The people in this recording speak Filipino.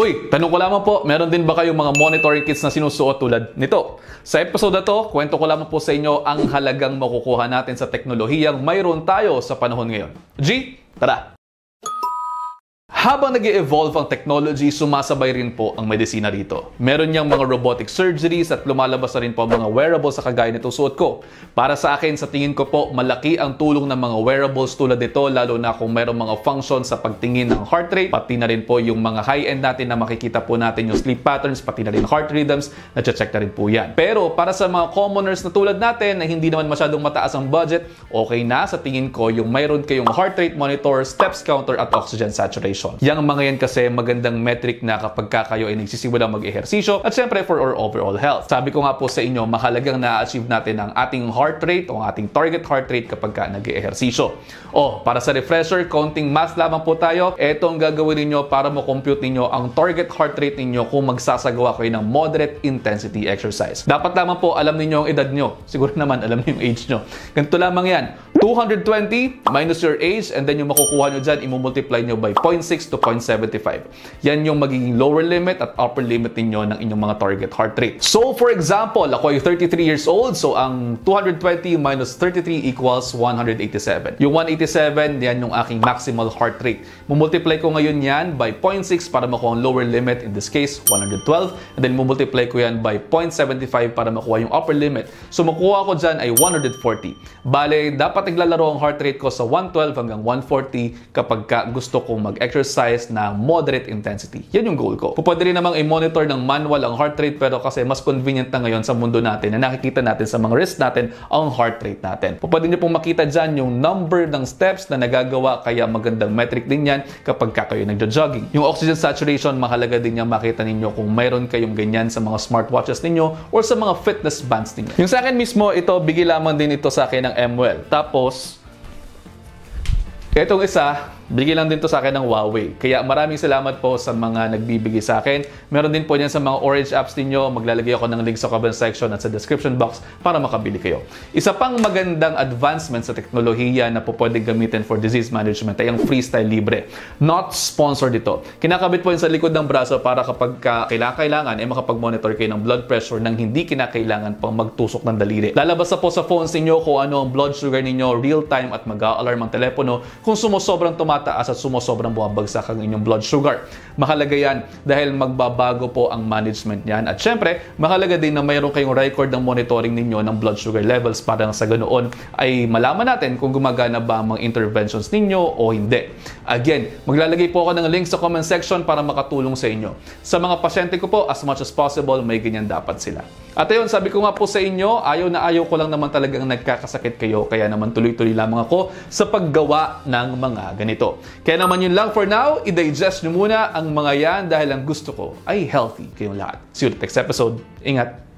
Uy, tanong ko lamang po, meron din ba kayong mga monitoring kits na sinusuot tulad nito? Sa episode na to, kwento ko lamang po sa inyo ang halagang makukuha natin sa teknolohiyang mayroon tayo sa panahon ngayon. G, tara! Habang nag-evolve ang technology, sumasabay rin po ang medisina rito. Meron niyang mga robotic surgeries at lumalabas na rin po ang mga wearables sa kagaya nitong suot ko. Para sa akin, sa tingin ko po, malaki ang tulong ng mga wearables tulad nito, lalo na kung mayroong mga function sa pagtingin ng heart rate, pati na rin po yung mga high-end natin na makikita po natin yung sleep patterns, pati na rin heart rhythms, na-check na rin po yan. Pero para sa mga commoners na tulad natin na hindi naman masyadong mataas ang budget, okay na sa tingin ko yung mayroon kayong heart rate monitor, steps counter at oxygen saturation. Yang mga yan kasi magandang metric na kapag kayo ay nagsisimula mag-ehersisyo at syempre for our overall health. Sabi ko nga po sa inyo, mahalagang na-achieve natin ang ating heart rate o ating target heart rate kapag nag-ehersisyo. Para sa refresher, counting math lamang po tayo. Ito ang gagawin niyo para mo-compute niyo ang target heart rate niyo kung magsasagawa kayo ng moderate intensity exercise. Dapat lamang po alam niyo ang edad niyo. Siguro naman alam niyo yung age niyo. Ganito lamang yan. 220 minus your age and then yung makukuha nyo dyan, imumultiply nyo by 0.6 to 0.75. Yan yung magiging lower limit at upper limit ninyo ng inyong mga target heart rate. So for example, ako ay 33 years old, so ang 220 minus 33 equals 187. Yung 187, yan yung aking maximal heart rate. Mumultiply ko ngayon yan by 0.6 para makuha ang lower limit, in this case 112, and then mumultiply ko yan by 0.75 para makuha yung upper limit. So makuha ko dyan ay 140. Bale, dapat naglalaro ang heart rate ko sa 112 hanggang 140 kapag gusto kong mag-exercise na moderate intensity. Yan yung goal ko. Pwede rin namang i-monitor ng manual ang heart rate, pero kasi mas convenient na ngayon sa mundo natin na nakikita natin sa mga wrist natin ang heart rate natin. Pwede nyo pong makita dyan yung number ng steps na nagagawa, kaya magandang metric din yan kapag kayo nagjo-jogging. Yung oxygen saturation, mahalaga din yan makita ninyo kung mayroon kayong ganyan sa mga smartwatches ninyo or sa mga fitness bands ninyo. Yung sa akin mismo, ito, bigay lamang din ito sa akin ng MWell. Tapos, itong isa, bigay lang din to sa akin ng Huawei. Kaya maraming salamat po sa mga nagbibigay sa akin. Meron din po yan sa mga Orange apps ninyo. Maglalagay ako ng link sa comment section at sa description box para makabili kayo. Isa pang magandang advancement sa teknolohiya na po pwedeng gamitin for disease management ay ang Freestyle Libre. Not sponsored ito. Kinakabit po yun sa likod ng braso para kapag kailangan ay makapag-monitor kayo ng blood pressure nang hindi kinakailangan pang magtusok ng daliri. Lalabas na po sa phones ninyo kung ano ang blood sugar ninyo real time at mag-a-alarm ang telepono kung sumusobrang tumataas at sumusobrang bumabagsak ang inyong blood sugar. Mahalaga yan dahil magbabago po ang management niyan. At syempre, mahalaga din na mayroon kayong record ng monitoring ninyo ng blood sugar levels para sa ganoon ay malaman natin kung gumagana ba ang mga interventions ninyo o hindi. Again, maglalagay po ako ng link sa comment section para makatulong sa inyo. Sa mga pasyente ko po, as much as possible, may ganyan dapat sila. At ayun, sabi ko nga po sa inyo, ayaw na ayaw ko lang naman talagang nagkakasakit kayo, kaya naman tuloy-tuloy lamang ako sa paggawa ng mga ganito. Kaya naman yun lang for now, i-digest nyo muna ang mga yan dahil ang gusto ko ay healthy kayong lahat. See you next episode. Ingat!